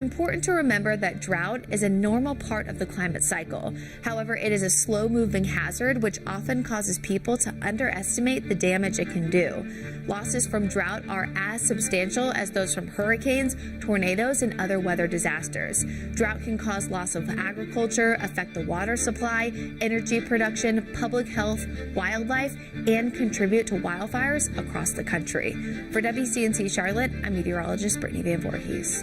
Important to remember that drought is a normal part of the climate cycle. However, it is a slow-moving hazard which often causes people to underestimate the damage it can do. Losses from drought are as substantial as those from hurricanes, tornadoes, and other weather disasters. Drought can cause loss of agriculture, affect the water supply, energy production, public health, wildlife, and contribute to wildfires across the country. For WCNC Charlotte, I'm meteorologist Brittany Van Voorhees.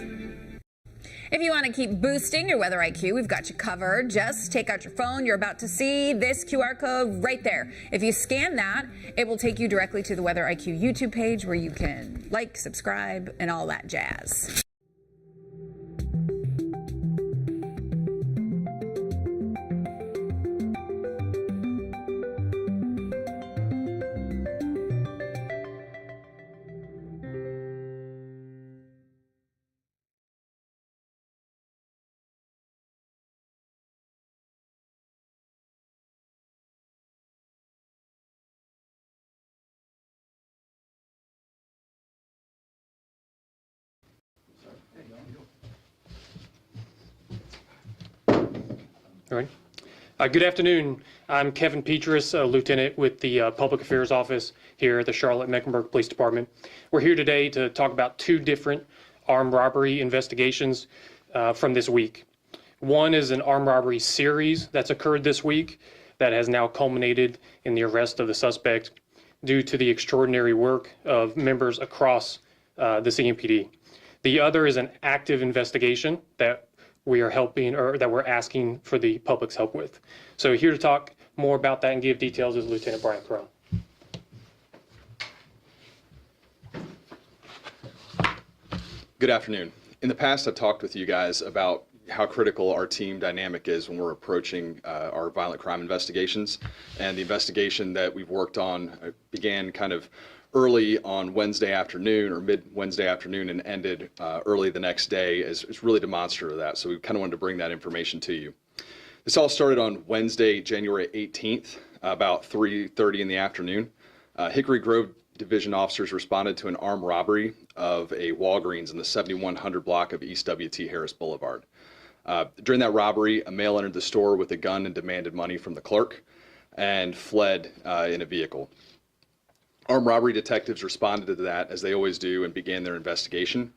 If you want to keep boosting your weather IQ, we've got you covered. Just take out your phone. You're about to see this QR code right there. If you scan that, it will take you directly to the Weather IQ YouTube page where you can like, subscribe, and all that jazz. All right. Good afternoon. I'm Kevin Petrus, a lieutenant with the Public Affairs Office here at the Charlotte-Mecklenburg Police Department. We're here today to talk about two different armed robbery investigations from this week. One is an armed robbery series that's occurred this week that has now culminated in the arrest of the suspect due to the extraordinary work of members across the CMPD. The other is an active investigation that we are helping, or that we're asking for the public's help with. So here to talk more about that and give details is Lieutenant Brian Crone. Good afternoon. In the past, I've talked with you guys about how critical our team dynamic is when we're approaching our violent crime investigations. And the investigation that we've worked on began kind of early on Wednesday afternoon or mid-Wednesday afternoon and ended early the next day is really demonstrative of that. So we kind of wanted to bring that information to you. This all started on Wednesday, January 18th, about 3:30 in the afternoon. Hickory Grove Division officers responded to an armed robbery of a Walgreens in the 7100 block of East W.T. Harris Boulevard. During that robbery, a male entered the store with a gun and demanded money from the clerk and fled in a vehicle. Armed robbery detectives responded to that, as they always do, and began their investigation.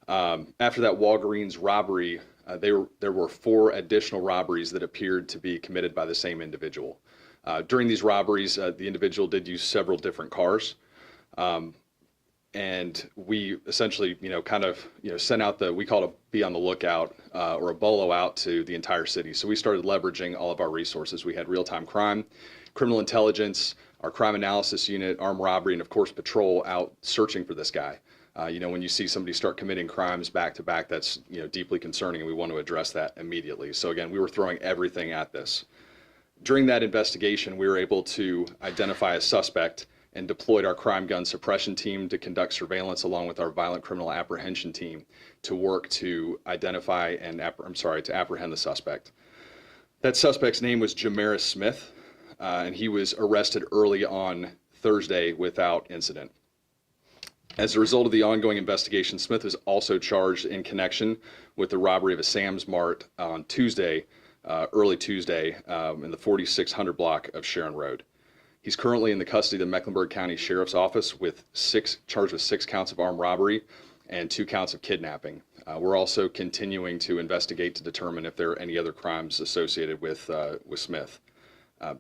After that Walgreens robbery, there were 4 additional robberies that appeared to be committed by the same individual. During these robberies, the individual did use several different cars. And we essentially, sent out we call it a be on the lookout or a bolo out to the entire city. So we started leveraging all of our resources. We had real-time crime, criminal intelligence, our crime analysis unit, armed robbery, and of course patrol out searching for this guy. When you see somebody start committing crimes back to back, that's deeply concerning, and we want to address that immediately. So again, we were throwing everything at this. During that investigation, we were able to identify a suspect and deployed our crime gun suppression team to conduct surveillance along with our violent criminal apprehension team to work to identify and to apprehend the suspect. That suspect's name was Jamaris Smith, and he was arrested early on Thursday without incident. As a result of the ongoing investigation, Smith was also charged in connection with the robbery of a Sam's Mart on Tuesday, early Tuesday, in the 4600 block of Sharon Road. He's currently in the custody of the Mecklenburg County Sheriff's Office charged with 6 counts of armed robbery and 2 counts of kidnapping. We're also continuing to investigate to determine if there are any other crimes associated with Smith.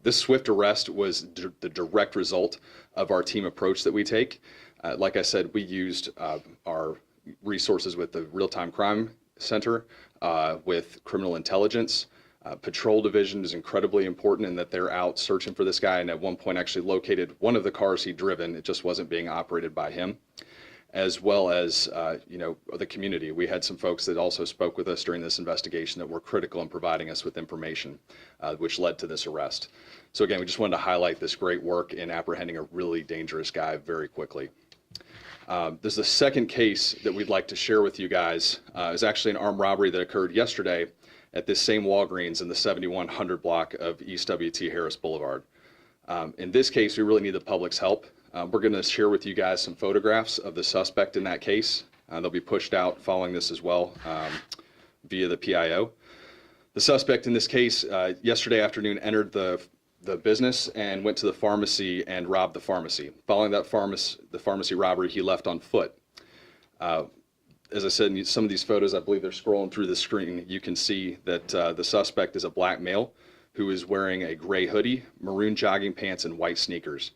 This swift arrest was the direct result of our team approach that we take. Like I said, we used our resources with the Real-Time Crime Center, with criminal intelligence. Patrol division is incredibly important in that they're out searching for this guy, and at one point actually located one of the cars he'd driven. It just wasn't being operated by him, as well as the community. We had some folks that also spoke with us during this investigation that were critical in providing us with information, which led to this arrest. So again, we just wanted to highlight this great work in apprehending a really dangerous guy very quickly. This is the second case that we'd like to share with you guys. It's actually an armed robbery that occurred yesterday at this same Walgreens in the 7100 block of East W.T. Harris Boulevard. In this case, we really need the public's help. We're going to share with you guys some photographs of the suspect in that case. They'll be pushed out following this as well via the PIO. The suspect in this case yesterday afternoon entered the business and went to the pharmacy and robbed the pharmacy. Following that pharmacy robbery, he left on foot. As I said, in some of these photos, I believe they're scrolling through the screen, you can see that the suspect is a black male who is wearing a gray hoodie, maroon jogging pants, and white sneakers.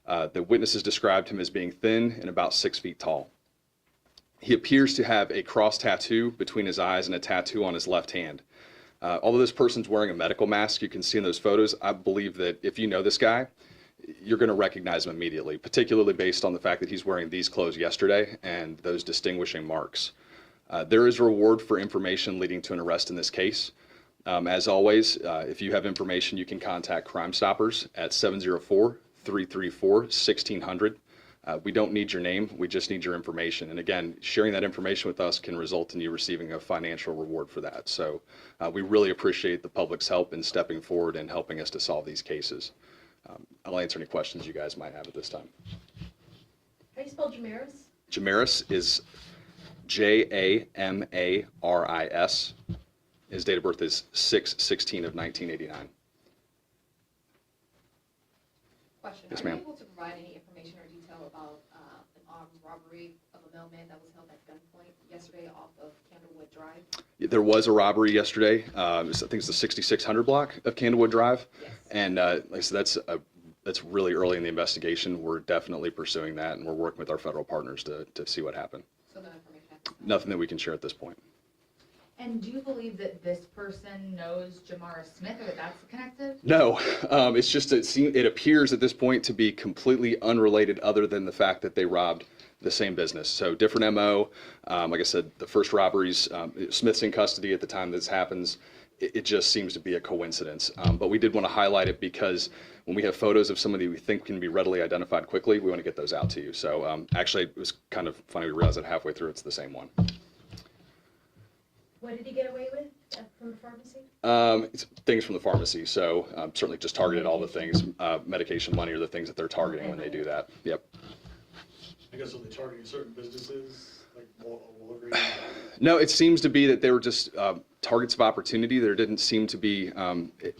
The witnesses described him as being thin and about 6 feet tall. He appears to have a cross tattoo between his eyes and a tattoo on his left hand. Although this person's wearing a medical mask, you can see in those photos, I believe that if you know this guy, you're going to recognize him immediately, particularly based on the fact that he's wearing these clothes yesterday and those distinguishing marks. There is a reward for information leading to an arrest in this case. As always, if you have information, you can contact Crime Stoppers at 704-334-1600. We don't need your name, we just need your information. And again, sharing that information with us can result in you receiving a financial reward for that. So we really appreciate the public's help in stepping forward and helping us to solve these cases. I'll answer any questions you guys might have at this time. How do you spell Jamaris? Jamaris is Jamaris. His date of birth is 6/16 of 1989. Question. Yes, Are ma'am. you able to provide any information or detail about an armed robbery of a mailman that was held at gunpoint yesterday off of Candlewood Drive? There was a robbery yesterday. I think it's the 6600 block of Candlewood Drive. Yes. And like I said, that's really early in the investigation. We're definitely pursuing that, and we're working with our federal partners to see what happened. So no information. Nothing that we can share at this point. And do you believe that this person knows Jamaris Smith, or that that's connected? No, it's just it appears at this point to be completely unrelated, other than the fact that they robbed the same business. So different MO. Like I said, the first robberies, Smith's in custody at the time this happens. It just seems to be a coincidence. But we did want to highlight it because when we have photos of somebody we think can be readily identified quickly, we want to get those out to you. So actually, it was kind of funny. We realized that halfway through, it's the same one. What did he get away with from the pharmacy? It's things from the pharmacy. So certainly just targeted all the things, medication, money are the things that they're targeting when they do that. Yep. I guess are they targeting certain businesses, like Wolverine? No, it seems to be that they were just targets of opportunity. There didn't seem to be,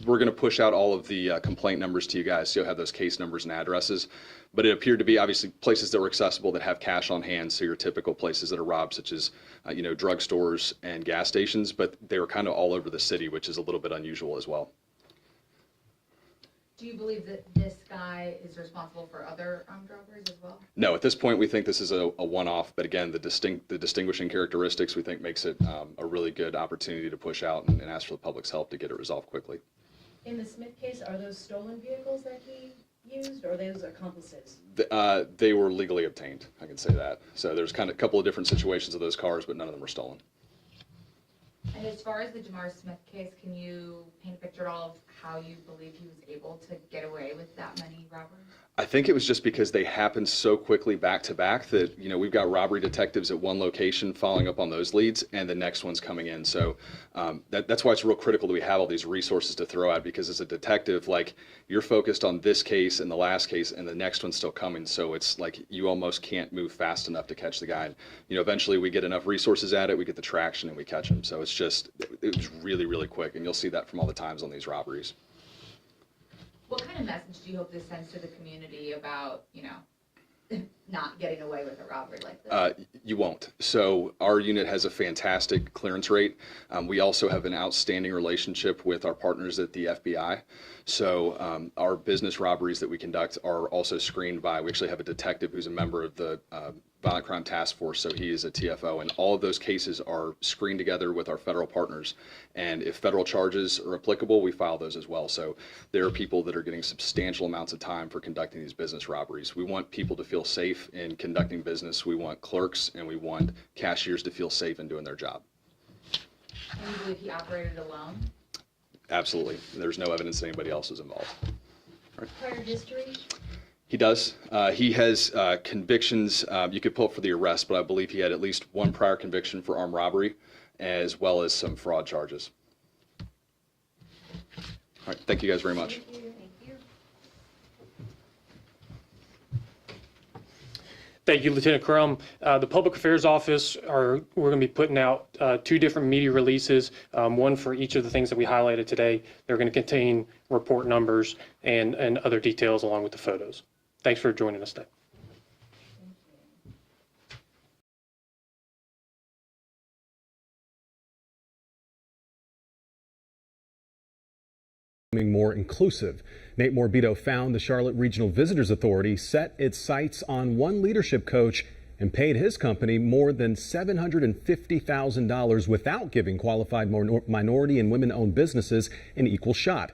we're going to push out all of the complaint numbers to you guys, so you'll have those case numbers and addresses. But it appeared to be obviously places that were accessible that have cash on hand, so your typical places that are robbed, such as, drugstores and gas stations, but they were kind of all over the city, which is a little bit unusual as well. Do you believe that this guy is responsible for other armed robberies as well? No, at this point, we think this is a one-off, but again, the distinguishing characteristics we think makes it a really good opportunity to push out and ask for the public's help to get it resolved quickly. In the Smith case, are those stolen vehicles that he used, or are those accomplices? They were legally obtained, I can say that. So there's kind of a couple of different situations of those cars, but none of them were stolen. And as far as the Jamaris Smith case, can you paint a picture at all of how you believe he was able to get away with that many robberies? I think it was just because they happened so quickly back to back that, we've got robbery detectives at one location following up on those leads and the next one's coming in. So that's why it's real critical that we have all these resources to throw at, because as a detective, like, you're focused on this case and the last case and the next one's still coming. So it's like you almost can't move fast enough to catch the guy. And, eventually we get enough resources at it, we get the traction and we catch him. So it was really, really quick. And you'll see that from all the times on these robberies. What kind of message do you hope this sends to the community about, not getting away with a robbery like this? You won't. So our unit has a fantastic clearance rate. We also have an outstanding relationship with our partners at the FBI. So our business robberies that we conduct are also screened by, we actually have a detective who's a member of the Violent Crime Task Force, so he is a TFO, and all of those cases are screened together with our federal partners. And if federal charges are applicable, we file those as well. So there are people that are getting substantial amounts of time for conducting these business robberies. We want people to feel safe in conducting business. We want clerks and we want cashiers to feel safe in doing their job. And you believe he operated alone? Absolutely. There's no evidence that anybody else is involved. Prior history? He does. He has convictions. You could pull up for the arrest, but I believe he had at least one prior conviction for armed robbery, as well as some fraud charges. All right. Thank you guys very much. Thank you. Thank you, Lieutenant Crum. The Public Affairs Office we're going to be putting out 2 different media releases, one for each of the things that we highlighted today. They're going to contain report numbers and other details along with the photos. Thanks for joining us today. More inclusive. Nate Morbido found the Charlotte Regional Visitors Authority set its sights on one leadership coach and paid his company more than $750,000 without giving qualified minority and women-owned businesses an equal shot.